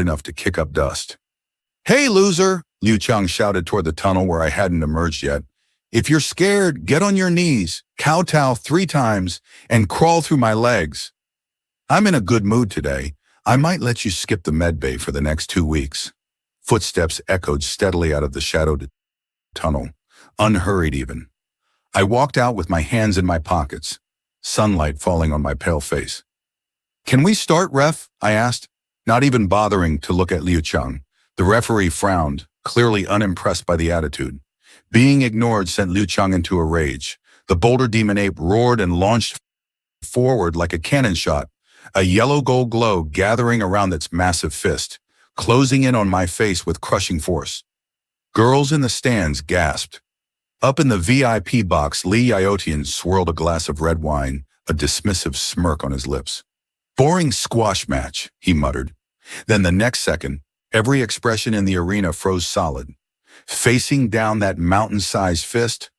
enough to kick up dust. "Hey, loser!" Liu Chang shouted toward the tunnel where I hadn't emerged yet. "If you're scared, get on your knees, kowtow 3 times, and crawl through my legs. I'm in a good mood today. I might let you skip the med bay for the next 2 weeks." Footsteps echoed steadily out of the shadowed tunnel, unhurried even. I walked out with my hands in my pockets, sunlight falling on my pale face. "Can we start, ref?" I asked, not even bothering to look at Liu Chang. The referee frowned, clearly unimpressed by the attitude. Being ignored sent Liu Chang into a rage. The boulder demon ape roared and launched forward like a cannon shot, a yellow-gold glow gathering around its massive fist, closing in on my face with crushing force. Girls in the stands gasped. Up in the VIP box, Li Yaotian swirled a glass of red wine, a dismissive smirk on his lips. "Boring squash match," he muttered. Then the next second, every expression in the arena froze solid. Facing down that mountain-sized fist,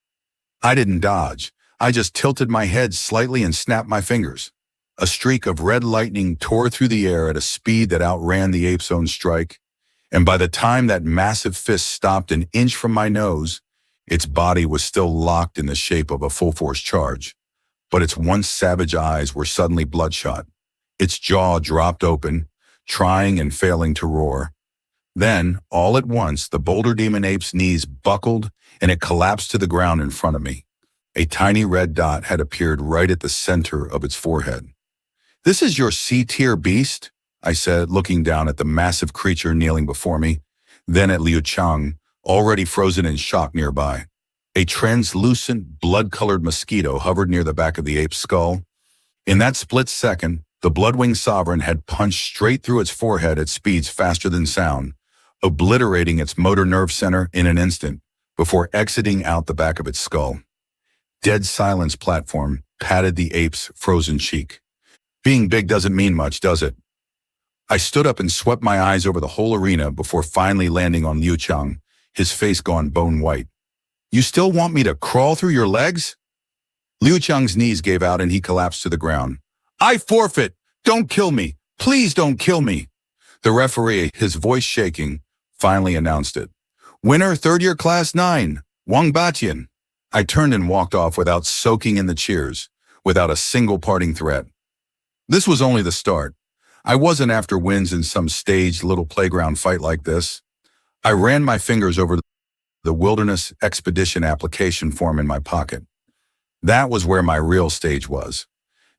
I didn't dodge. I just tilted my head slightly and snapped my fingers. A streak of red lightning tore through the air at a speed that outran the ape's own strike, and by the time that massive fist stopped an inch from my nose, its body was still locked in the shape of a full-force charge. But its once savage eyes were suddenly bloodshot. Its jaw dropped open, trying and failing to roar. Then, all at once, the boulder demon ape's knees buckled and it collapsed to the ground in front of me. A tiny red dot had appeared right at the center of its forehead. "This is your C-tier beast?" I said, looking down at the massive creature kneeling before me, then at Liu Chang, already frozen in shock nearby. A translucent, blood-colored mosquito hovered near the back of the ape's skull. In that split second, the Bloodwing Sovereign had punched straight through its forehead at speeds faster than sound, obliterating its motor nerve center in an instant, before exiting out the back of its skull. Dead silence platform patted the ape's frozen cheek. Being big doesn't mean much, does it? I stood up and swept my eyes over the whole arena before finally landing on Liu Chang, his face gone bone white. "You still want me to crawl through your legs?" Liu Chang's knees gave out and he collapsed to the ground. "I forfeit! Don't kill me! Please don't kill me!" The referee, his voice shaking, finally announced it. "Winner, 3rd year class 9, Wang Batian." I turned and walked off without soaking in the cheers, without a single parting threat. This was only the start. I wasn't after wins in some staged little playground fight like this. I ran my fingers over the Wilderness Expedition application form in my pocket. That was where my real stage was.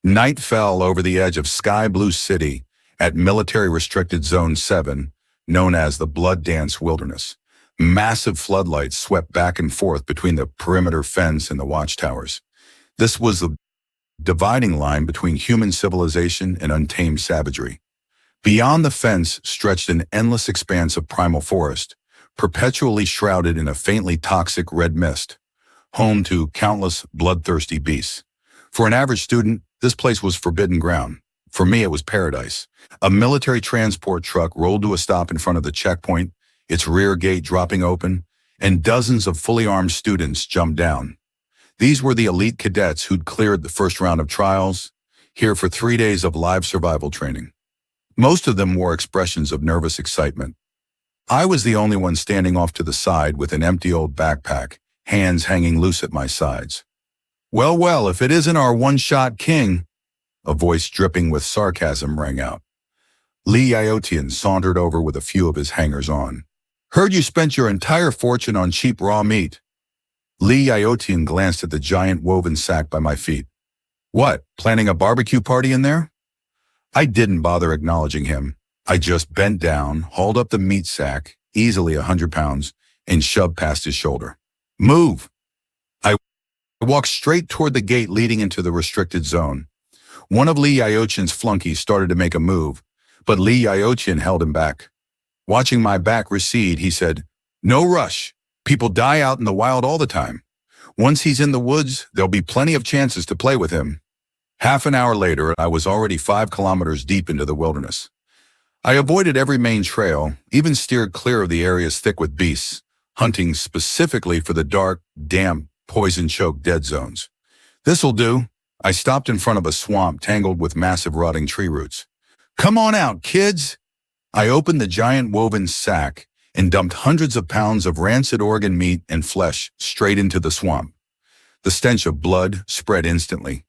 Night fell over the edge of Sky Blue City at Military Restricted Zone 7, known as the Blood Dance Wilderness. Massive floodlights swept back and forth between the perimeter fence and the watchtowers. This was the dividing line between human civilization and untamed savagery. Beyond the fence stretched an endless expanse of primal forest, perpetually shrouded in a faintly toxic red mist, home to countless bloodthirsty beasts. For an average student, this place was forbidden ground. For me, it was paradise. A military transport truck rolled to a stop in front of the checkpoint, its rear gate dropping open, and dozens of fully armed students jumped down. These were the elite cadets who'd cleared the first round of trials, here for 3 days of live survival training. Most of them wore expressions of nervous excitement. I was the only one standing off to the side with an empty old backpack, hands hanging loose at my sides. "Well, well, if it isn't our one-shot king," a voice dripping with sarcasm rang out. Li Yaotian sauntered over with a few of his hangers-on. "Heard you spent your entire fortune on cheap raw meat." Li Yaotian glanced at the giant woven sack by my feet. "What, planning a barbecue party in there?" I didn't bother acknowledging him. I just bent down, hauled up the meat sack, easily 100 pounds, and shoved past his shoulder. "Move!" I walked straight toward the gate leading into the restricted zone. One of Li Yaotian's flunkies started to make a move, but Li Yaotian held him back. Watching my back recede, he said, "No rush. People die out in the wild all the time. Once he's in the woods, there'll be plenty of chances to play with him." Half an hour later, I was already 5 kilometers deep into the wilderness. I avoided every main trail, even steered clear of the areas thick with beasts, hunting specifically for the dark, damp, poison-choked dead zones. "This'll do." I stopped in front of a swamp tangled with massive rotting tree roots. "Come on out, kids!" I opened the giant woven sack and dumped hundreds of pounds of rancid organ meat and flesh straight into the swamp. The stench of blood spread instantly.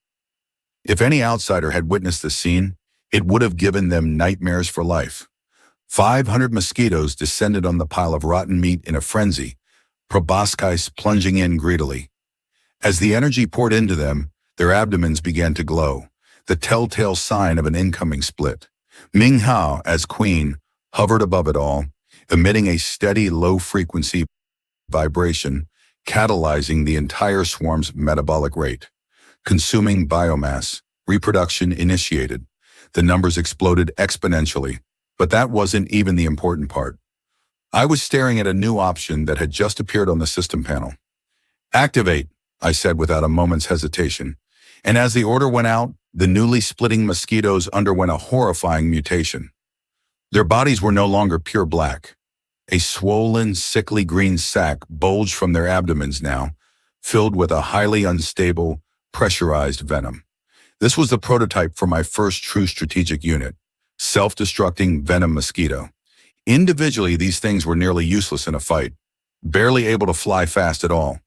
If any outsider had witnessed the scene, it would have given them nightmares for life. 500 mosquitoes descended on the pile of rotten meat in a frenzy, proboscis plunging in greedily. As the energy poured into them, their abdomens began to glow, the telltale sign of an incoming split. Ming Hao, as queen, hovered above it all, emitting a steady low-frequency vibration, catalyzing the entire swarm's metabolic rate. Consuming biomass, reproduction initiated. The numbers exploded exponentially, but that wasn't even the important part. I was staring at a new option that had just appeared on the system panel. "Activate," I said without a moment's hesitation. And as the order went out, the newly splitting mosquitoes underwent a horrifying mutation. Their bodies were no longer pure black. A swollen, sickly green sac bulged from their abdomens now, filled with a highly unstable, pressurized venom. This was the prototype for my first true strategic unit, self-destructing venom mosquito. Individually, these things were nearly useless in a fight, barely able to fly fast at all.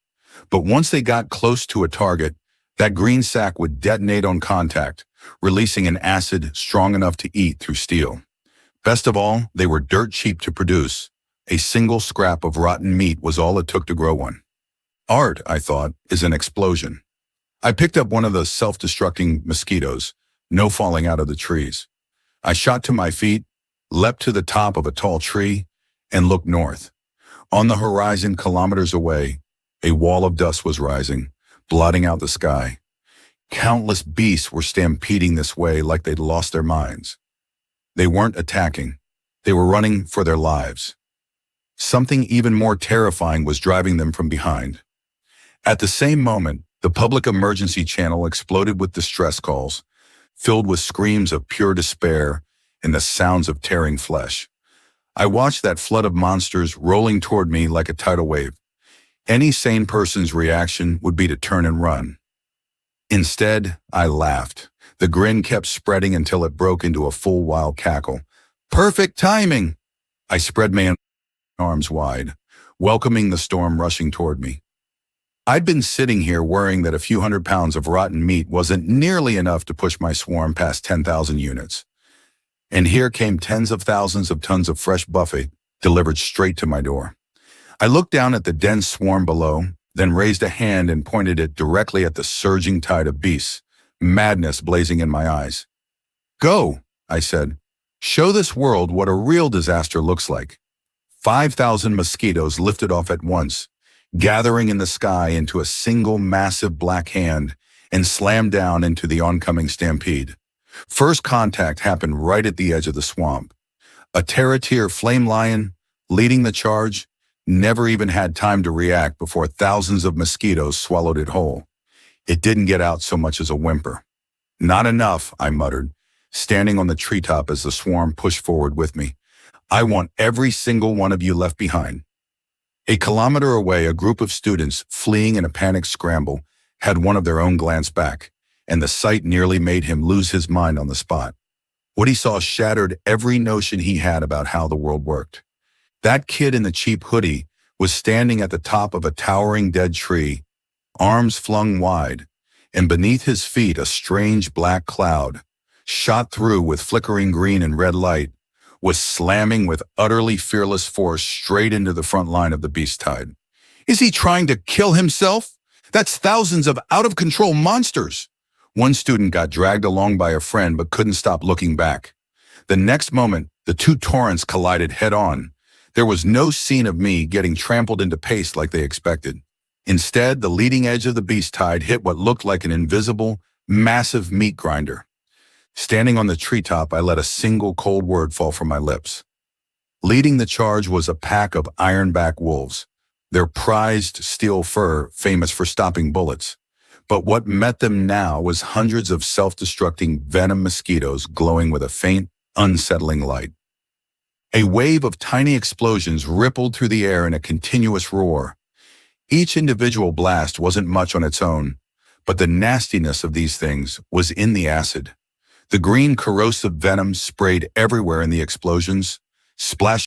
But once they got close to a target, that green sac would detonate on contact, releasing an acid strong enough to eat through steel. Best of all, they were dirt cheap to produce. A single scrap of rotten meat was all it took to grow one. Art, I thought, is an explosion. I picked up one of the self-destructing mosquitoes, no falling out of the trees. I shot to my feet, leapt to the top of a tall tree, and looked north. On the horizon, kilometers away, a wall of dust was rising, blotting out the sky. Countless beasts were stampeding this way like they'd lost their minds. They weren't attacking. They were running for their lives. Something even more terrifying was driving them from behind. At the same moment, the public emergency channel exploded with distress calls, filled with screams of pure despair and the sounds of tearing flesh. I watched that flood of monsters rolling toward me like a tidal wave. Any sane person's reaction would be to turn and run. Instead, I laughed. The grin kept spreading until it broke into a full wild cackle. Perfect timing! I spread my arms wide, welcoming the storm rushing toward me. I'd been sitting here worrying that a few hundred pounds of rotten meat wasn't nearly enough to push my swarm past 10,000 units. And here came tens of thousands of tons of fresh buffet delivered straight to my door. I looked down at the dense swarm below, then raised a hand and pointed it directly at the surging tide of beasts, madness blazing in my eyes. "Go," I said. "Show this world what a real disaster looks like." 5,000 mosquitoes lifted off at once, gathering in the sky into a single massive black hand and slammed down into the oncoming stampede. First contact happened right at the edge of the swamp. A Terror flame lion, leading the charge, never even had time to react before thousands of mosquitoes swallowed it whole. It didn't get out so much as a whimper. "Not enough," I muttered, standing on the treetop as the swarm pushed forward with me. "I want every single one of you left behind." A kilometer away, a group of students, fleeing in a panicked scramble, had one of their own glance back, and the sight nearly made him lose his mind on the spot. What he saw shattered every notion he had about how the world worked. That kid in the cheap hoodie was standing at the top of a towering dead tree, arms flung wide, and beneath his feet a strange black cloud, shot through with flickering green and red light, was slamming with utterly fearless force straight into the front line of the beast tide. "Is he trying to kill himself? That's thousands of out-of-control monsters!" One student got dragged along by a friend but couldn't stop looking back. The next moment, the two torrents collided head-on. There was no scene of me getting trampled into paste like they expected. Instead, the leading edge of the beast tide hit what looked like an invisible, massive meat grinder. Standing on the treetop, I let a single cold word fall from my lips. Leading the charge was a pack of ironback wolves, their prized steel fur famous for stopping bullets. But what met them now was hundreds of self-destructing venom mosquitoes glowing with a faint, unsettling light. A wave of tiny explosions rippled through the air in a continuous roar. Each individual blast wasn't much on its own, but the nastiness of these things was in the acid. The green corrosive venom sprayed everywhere in the explosions, Splash